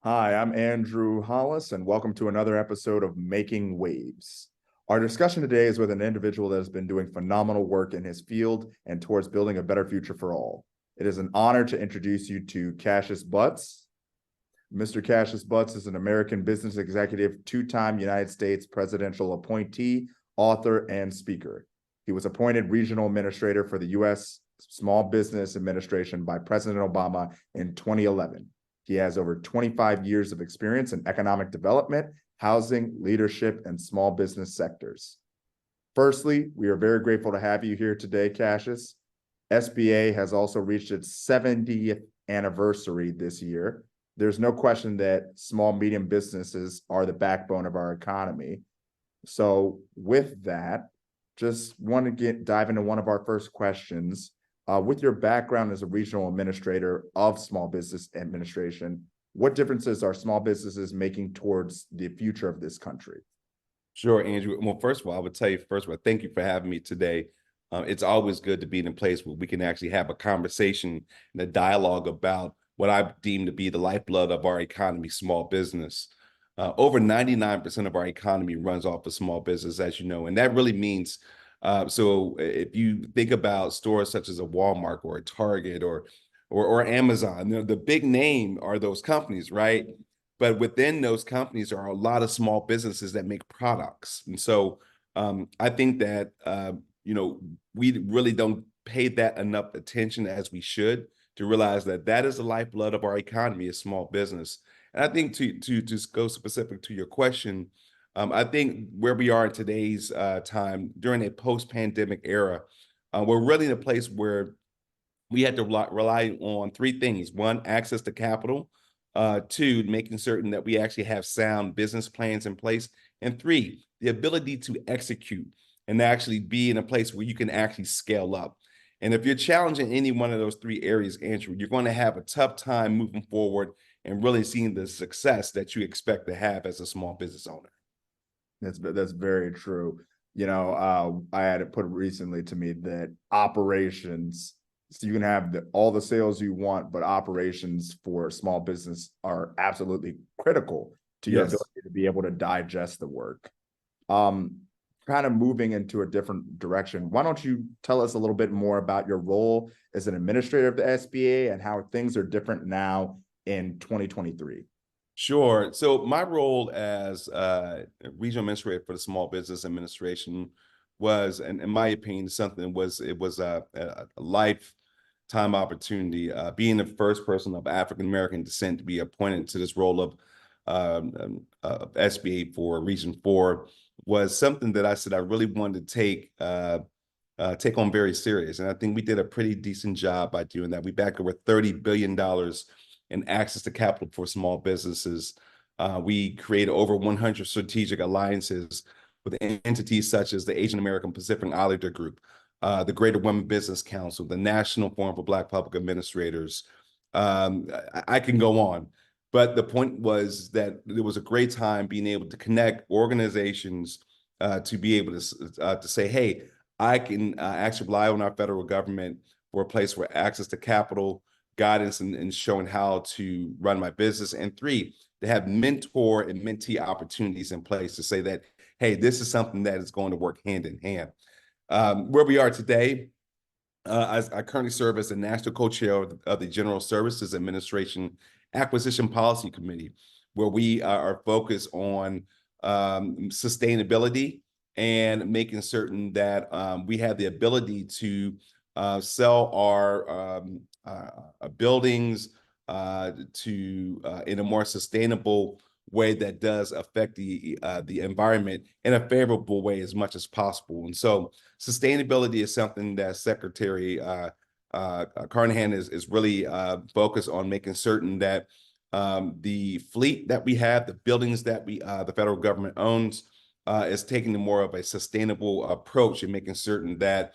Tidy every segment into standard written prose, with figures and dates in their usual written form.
Hi, I'm Andrew Hollis, and welcome to another episode of Making Waves. Our discussion today is with an individual that has been doing phenomenal work in his field and towards building a better future for all. It is an honor to introduce you to Cassius Butts. Mr. Cassius Butts is an American business executive, two-time United States presidential appointee, author, and speaker. He was appointed regional administrator for the U.S. Small Business Administration by President Obama in 2011. He has over 25 years of experience in economic development, housing, leadership, and small business sectors. Firstly, we are very grateful to have you here today, Cassius. SBA has also reached its 70th anniversary this year. There's no question that small, medium businesses are the backbone of our economy. So with that, just want to dive into one of our first questions. With your background as a regional administrator of small business administration, what differences are small businesses making towards the future of this country? Sure, Andrew. Well, first of all, I would tell you, first of all, thank you for having me today. It's always good to be in a place where we can actually have a conversation and a dialogue about what I deem to be the lifeblood of our economy, small business. Over 99% of our economy runs off of small business, as you know, and that really means so if you think about stores such as a Walmart or a Target or Amazon, the big name are those companies, right? But within those companies are a lot of small businesses that make products. And so I think that we really don't pay that enough attention as we should to realize that that is the lifeblood of our economy, is small business. And I think to go specific to your question, I think where we are in today's time during a post-pandemic era, we're really in a place where we had to rely on three things. One, access to capital. Two, making certain that we actually have sound business plans in place. And three, the ability to execute and actually be in a place where you can actually scale up. And if you're challenging any one of those three areas, Andrew, you're going to have a tough time moving forward and really seeing the success that you expect to have as a small business owner. That's very true. I had it put recently to me that operations, so you can have all the sales you want, but operations for small business are absolutely critical to your ability to be able to digest the work. Kind of moving into a different direction, why don't you tell us a little bit more about your role as an administrator of the SBA and how things are different now in 2023? Sure. So my role as regional administrator for the Small Business Administration was, and in my opinion, it was a lifetime opportunity. Being the first person of African American descent to be appointed to this role of SBA for Region 4 was something that I said I really wanted to take on very serious. And I think we did a pretty decent job by doing that. We backed over $30 billion in access to capital for small businesses. We created over 100 strategic alliances with entities such as the Asian American Pacific Islander Group, the Greater Women Business Council, the National Forum for Black Public Administrators. I can go on. But the point was that it was a great time being able to connect organizations to be able to say, hey, I can actually rely on our federal government for a place where access to capital, guidance, and showing how to run my business. And three, to have mentor and mentee opportunities in place to say that, hey, this is something that is going to work hand in hand. Where we are today, I currently serve as the national co-chair of the General Services Administration Acquisition Policy Committee, where we are focused on sustainability and making certain that we have the ability to sell our buildings in a more sustainable way that does affect the environment in a favorable way as much as possible. And so sustainability is something that Secretary Carnahan is really focused on, making certain that the fleet that we have, the buildings that the federal government owns, is taking more of a sustainable approach and making certain that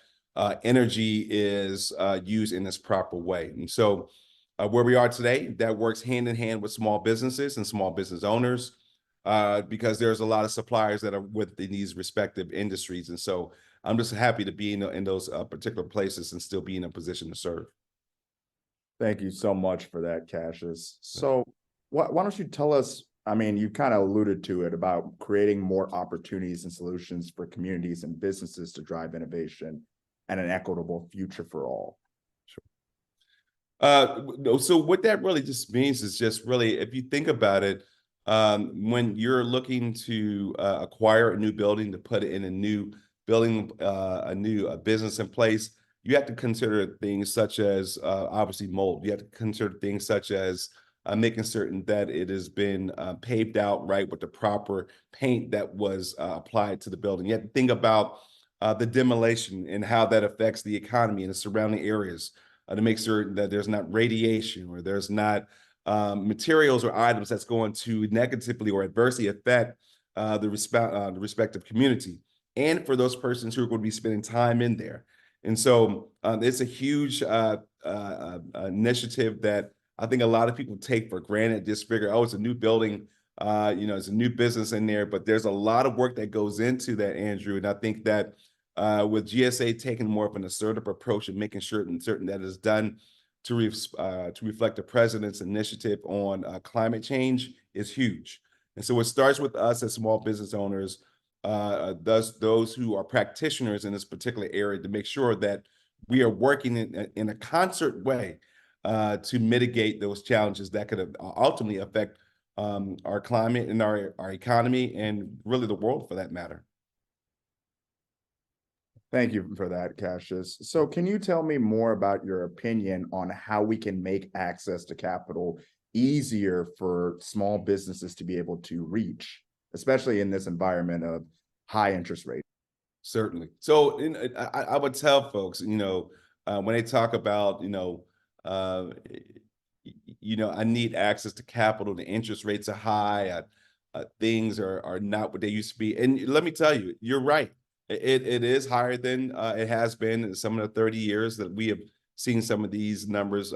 energy is used in this proper way. And so where we are today, that works hand in hand with small businesses and small business owners, because there's a lot of suppliers that are within these respective industries. And so I'm just happy to be in those particular places and still be in a position to serve. Thank you so much for that, Cassius. So why don't you tell us, I mean, you kind of alluded to it about creating more opportunities and solutions for communities and businesses to drive innovation and an equitable future for all. No, so what that really just means is just really, if you think about it, when you're looking to acquire a new building to put it in a new building, a new business in place, you have to consider things such as obviously mold. You have to consider things such as making certain that it has been paved out right with the proper paint that was applied to the building. You have to think about the demolition and how that affects the economy and the surrounding areas to make sure that there's not radiation or there's not materials or items that's going to negatively or adversely affect the respective community, and for those persons who are going to be spending time in there. And so it's a huge initiative that I think a lot of people take for granted. Just figure, oh, it's a new building, it's a new business in there, but there's a lot of work that goes into that, Andrew. And I think that with GSA taking more of an assertive approach and making certain that is done to reflect the president's initiative on climate change is huge. And so it starts with us as small business owners, those who are practitioners in this particular area, to make sure that we are working in a concert way to mitigate those challenges that could ultimately affect our climate and our economy and really the world for that matter. Thank you for that, Cassius. So can you tell me more about your opinion on how we can make access to capital easier for small businesses to be able to reach, especially in this environment of high interest rates? Certainly. So I would tell folks, when they talk about, I need access to capital, the interest rates are high, things are not what they used to be. And let me tell you, you're right. It is higher than it has been in some of the 30 years that we have seen some of these numbers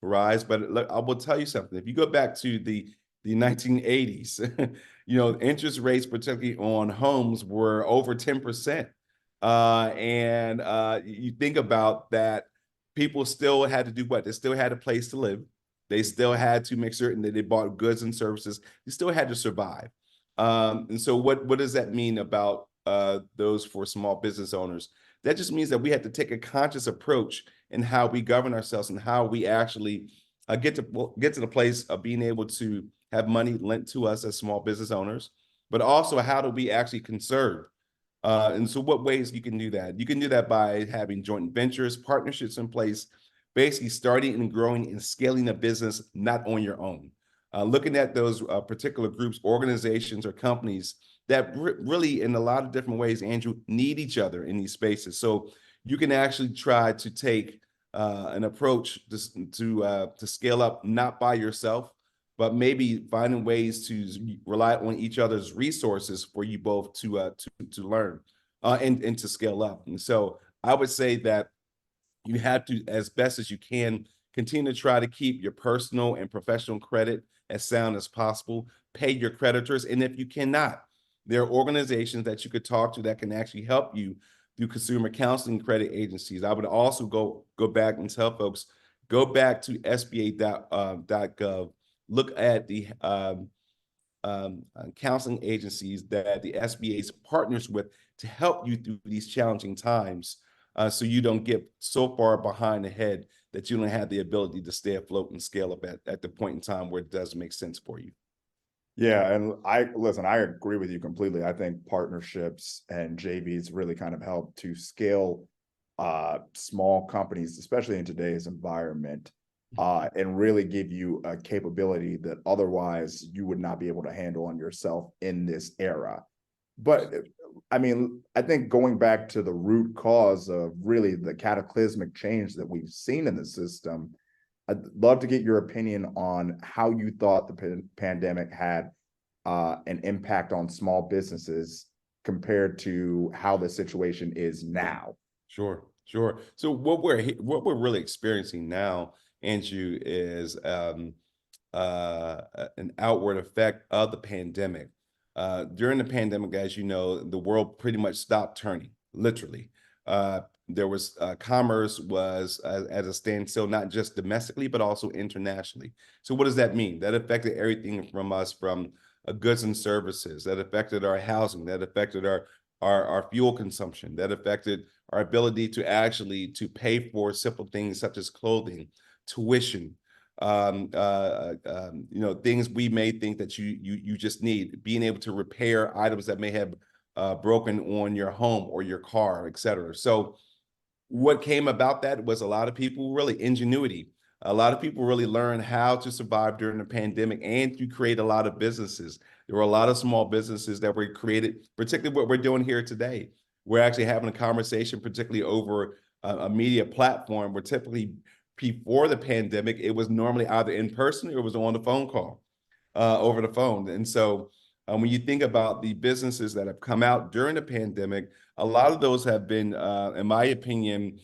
rise. But look, I will tell you something. If you go back to the 1980s, interest rates, particularly on homes, were over 10%. And you think about that, people still had to do what? They still had a place to live. They still had to make certain that they bought goods and services. They still had to survive. And so what does that mean about those for small business owners? That just means that we have to take a conscious approach in how we govern ourselves and how we actually get to the place of being able to have money lent to us as small business owners, but also how do we actually conserve? And so what ways you can do that? You can do that by having joint ventures, partnerships in place, basically starting and growing and scaling a business not on your own. Looking at those particular groups, organizations, or companies that really, in a lot of different ways, Andrew, need each other in these spaces. So you can actually try to take an approach to scale up, not by yourself, but maybe finding ways to rely on each other's resources for you both to learn and to scale up. And so I would say that you have to, as best as you can, continue to try to keep your personal and professional credit as sound as possible. Pay your creditors, and if you cannot, there are organizations that you could talk to that can actually help you through consumer counseling credit agencies. I would also go back and tell folks, go back to SBA.gov, look at the counseling agencies that the SBA partners with to help you through these challenging times, so you don't get so far behind the head that you don't have the ability to stay afloat and scale up at the point in time where it does make sense for you. Yeah, and I agree with you completely. I think partnerships and JVs really kind of help to scale small companies, especially in today's environment, and really give you a capability that otherwise you would not be able to handle on yourself in this era. But I mean, I think going back to the root cause of really the cataclysmic change that we've seen in the system, I'd love to get your opinion on how you thought the pandemic had an impact on small businesses compared to how the situation is now. Sure. So what we're really experiencing now, Andrew, is an outward effect of the pandemic. During the pandemic, as you know, the world pretty much stopped turning, literally. there was commerce was at a standstill, not just domestically, but also internationally. So what does that mean? That affected everything from us, from goods and services, that affected our housing, that affected our fuel consumption, that affected our ability to actually to pay for simple things such as clothing, tuition, things we may think that you just need, being able to repair items that may have broken on your home or your car, et cetera. So what came about that was a lot of people really ingenuity. A lot of people really learned how to survive during the pandemic and to create a lot of businesses. There were a lot of small businesses that were created, particularly what we're doing here today. We're actually having a conversation, particularly over a media platform where typically before the pandemic, it was normally either in person or it was on the phone call, over the phone. And so when you think about the businesses that have come out during the pandemic, a lot of those have been, in my opinion,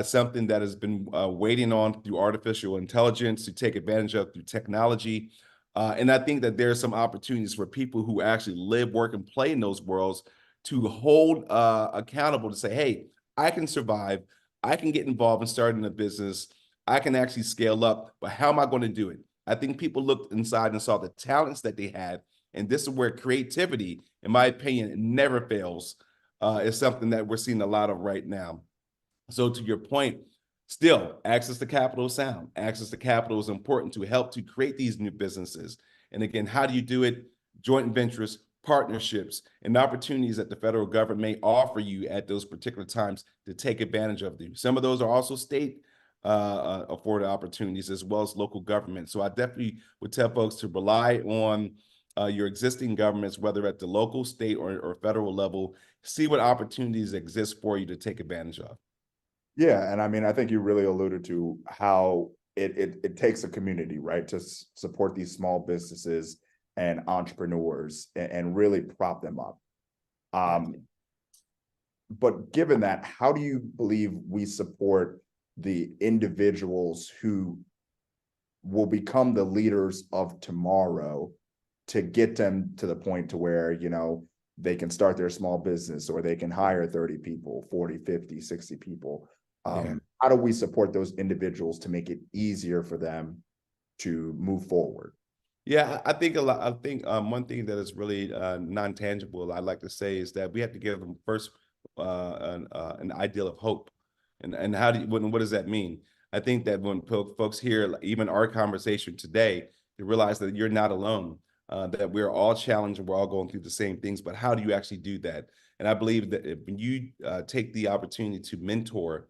something that has been waiting on through artificial intelligence to take advantage of through technology. And I think that there are some opportunities for people who actually live, work, and play in those worlds to hold accountable to say, hey, I can survive. I can get involved in starting a business. I can actually scale up, but how am I going to do it? I think people looked inside and saw the talents that they had. And this is where creativity, in my opinion, never fails. Is something that we're seeing a lot of right now. So to your point, still access to capital is sound. Access to capital is important to help to create these new businesses. And again, how do you do it? Joint ventures, partnerships, and opportunities that the federal government may offer you at those particular times to take advantage of them. Some of those are also state afforded opportunities as well as local government. So I definitely would tell folks to rely on your existing governments, whether at the local, state, or federal level, see what opportunities exist for you to take advantage of. Yeah, and I mean, I think you really alluded to how it takes a community, right, to support these small businesses and entrepreneurs and really prop them up. But given that, how do you believe we support the individuals who will become the leaders of tomorrow to get them to the point to where, they can start their small business or they can hire 30 people, 40, 50, 60 people? How do we support those individuals to make it easier for them to move forward? Yeah, I think one thing that is really non-tangible, I like to say, is that we have to give them first an ideal of hope. And what does that mean? I think that when folks hear even our conversation today, they realize that you're not alone, that we're all challenged and we're all going through the same things. But how do you actually do that? And I believe that when you take the opportunity to mentor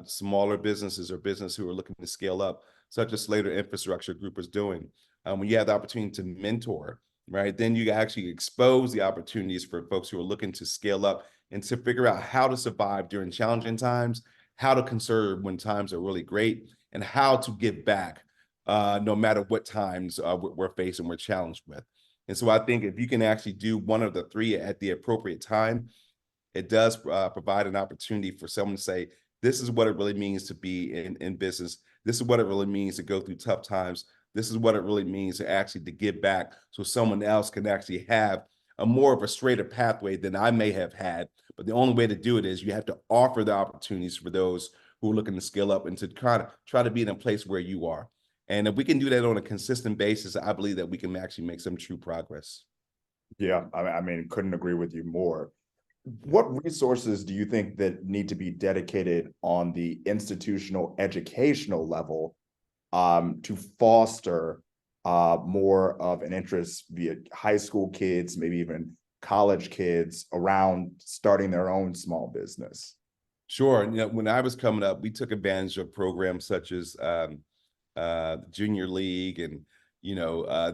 smaller businesses or businesses who are looking to scale up, such as Slater Infrastructure Group is doing, when you have the opportunity to mentor, right, then you actually expose the opportunities for folks who are looking to scale up and to figure out how to survive during challenging times, how to conserve when times are really great, and how to give back no matter what times we're facing, we're challenged with. And so I think if you can actually do one of the three at the appropriate time, it does provide an opportunity for someone to say, this is what it really means to be in business. This is what it really means to go through tough times. This is what it really means to actually to give back so someone else can actually have a more of a straighter pathway than I may have had. But the only way to do it is you have to offer the opportunities for those who are looking to scale up and to try to be in a place where you are. And if we can do that on a consistent basis, I believe that we can actually make some true progress. Yeah, I mean, couldn't agree with you more. What resources do you think that need to be dedicated on the institutional educational level to foster more of an interest via high school kids, maybe even college kids, around starting their own small business? Sure. When I was coming up, we took advantage of programs such as Junior League and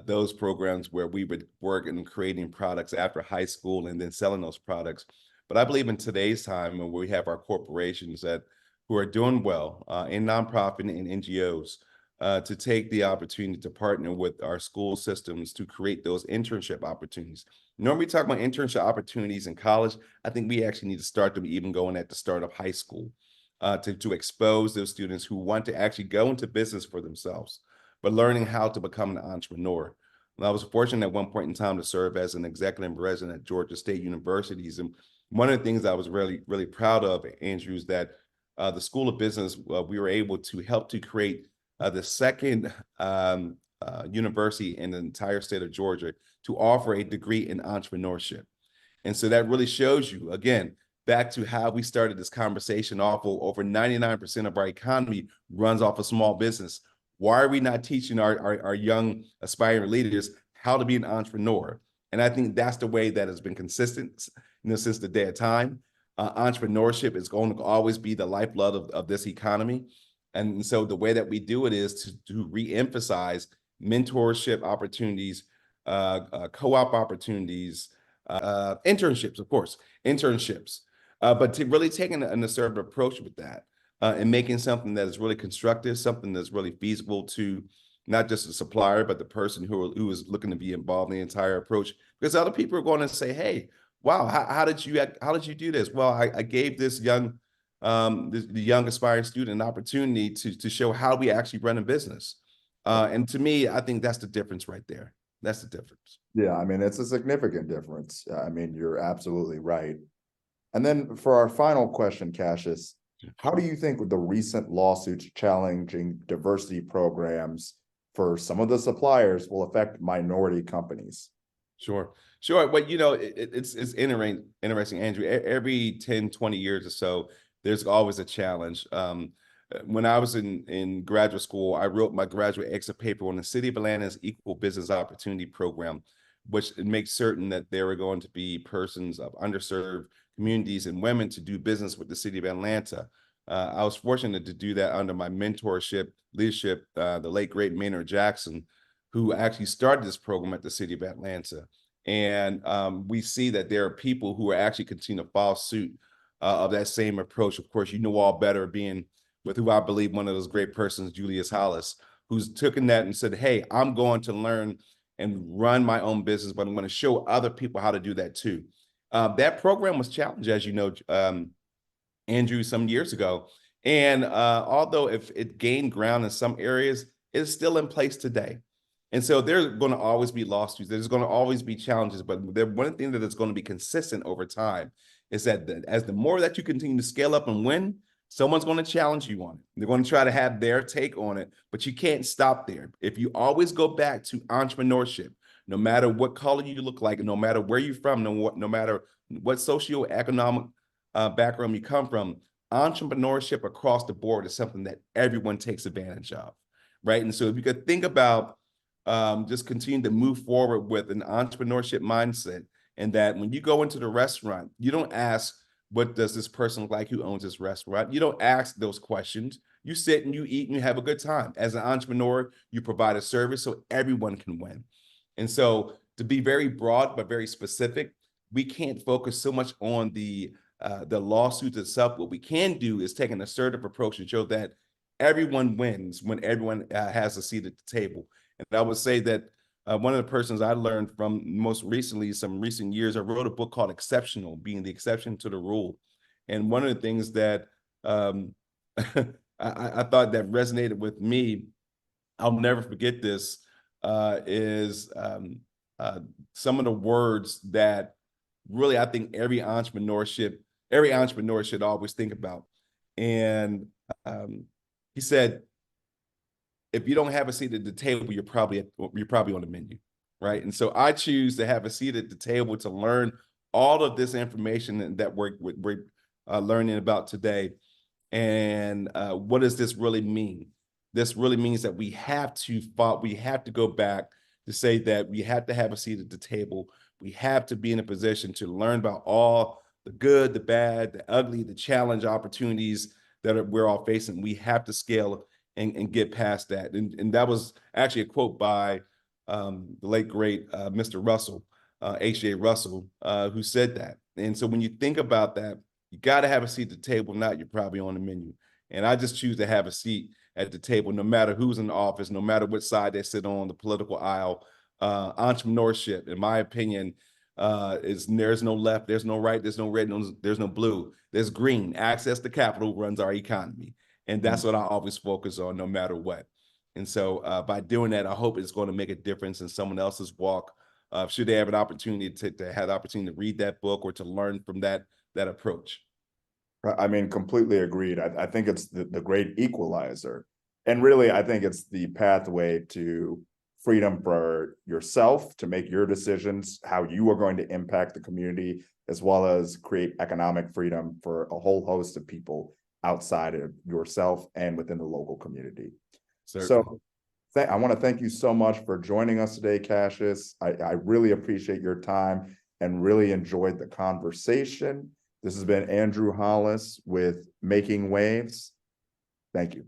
those programs where we would work in creating products after high school and then selling those products. But I believe in today's time when we have our corporations who are doing well in nonprofit and NGOs to take the opportunity to partner with our school systems to create those internship opportunities. Normally we talk about internship opportunities in college. I think we actually need to start them even going at the start of high school to expose those students who want to actually go into business for themselves, but learning how to become an entrepreneur. And I was fortunate at one point in time to serve as an executive president at Georgia State Universities. And one of the things I was really proud of, Andrew, is that the School of Business, we were able to help to create the second university in the entire state of Georgia to offer a degree in entrepreneurship. And so that really shows you, again, back to how we started this conversation off. Over 99% of our economy runs off of small business. Why are we not teaching our young aspiring leaders how to be an entrepreneur? And I think that's the way that has been consistent, since the day of time. Entrepreneurship is going to always be the lifeblood of this economy. And so the way that we do it is to re-emphasize mentorship opportunities, co-op opportunities, internships, of course, internships, but to really taking an assertive approach with that and making something that is really constructive, something that's really feasible to not just the supplier, but the person who is looking to be involved in the entire approach. Because other people are going to say, "Hey, wow, how did you do this?" Well, I gave this young the young aspiring student an opportunity to show how we actually run a business. And to me, I think that's the difference right there. That's the difference. Yeah, I mean, it's a significant difference. I mean, you're absolutely right. And then for our final question, Cassius, how do you think the recent lawsuits challenging diversity programs for some of the suppliers will affect minority companies? Sure. Well, it's interesting, Andrew. Every 10, 20 years or so, there's always a challenge. When I was in graduate school, I wrote my graduate exit paper on the City of Atlanta's Equal Business Opportunity Program, which makes certain that there are going to be persons of underserved communities and women to do business with the City of Atlanta. I was fortunate to do that under my leadership, the late great Maynard Jackson, who actually started this program at the City of Atlanta. And we see that there are people who are actually continuing to follow suit of that same approach. Of course, you know all better, being with who I believe one of those great persons, Julius Hollis, who's taken that and said, "Hey, I'm going to learn and run my own business, but I'm going to show other people how to do that too." That program was challenged, as you know, Andrew, some years ago. And although if it gained ground in some areas, it's still in place today. And so there's going to always be lawsuits. There's going to always be challenges. But one thing that is going to be consistent over time is that as the more that you continue to scale up and win, someone's going to challenge you on it. They're going to try to have their take on it, but you can't stop there. If you always go back to entrepreneurship, no matter what color you look like, no matter where you're from, no matter what socioeconomic background you come from, entrepreneurship across the board is something that everyone takes advantage of, right? And so if you could think about just continue to move forward with an entrepreneurship mindset, and that when you go into the restaurant, you don't ask, what does this person look like who owns this restaurant? You don't ask those questions. You sit and you eat and you have a good time. As an entrepreneur, you provide a service so everyone can win. And so to be very broad but very specific, we can't focus so much on the lawsuit itself. What we can do is take an assertive approach and show that everyone wins when everyone has a seat at the table. And I would say that one of the persons I learned from most recently, some recent years, I wrote a book called Exceptional, being the exception to the rule. And one of the things that I thought that resonated with me, I'll never forget this, is some of the words that really I think every entrepreneur should always think about. And he said, if you don't have a seat at the table, you're probably on the menu, right? And so I choose to have a seat at the table to learn all of this information that we're learning about today. And what does this really mean? This really means that we have to go back to say that we have to have a seat at the table. We have to be in a position to learn about all the good, the bad, the ugly, the challenge opportunities that we're all facing. We have to scale and get past that. And that was actually a quote by the late, great Mr. Russell, H.J. Russell, who said that. And so when you think about that, you got to have a seat at the table. Not, you're probably on the menu. And I just choose to have a seat at the table, no matter who's in office, no matter what side they sit on the political aisle. Entrepreneurship, in my opinion, there's no left, there's no right, there's no red, there's no blue, there's green. Access to capital runs our economy. And that's what I always focus on, no matter what. And so by doing that, I hope it's going to make a difference in someone else's walk. Should they have an opportunity to have the opportunity to read that book or to learn from that that approach. I mean, completely agreed. I think it's the great equalizer. And really, I think it's the pathway to freedom for yourself to make your decisions, how you are going to impact the community, as well as create economic freedom for a whole host of people outside of yourself and within the local community. Certainly. So I want to thank you so much for joining us today, Cassius. I really appreciate your time and really enjoyed the conversation. This has been Andrew Hollis with Making Waves. Thank you.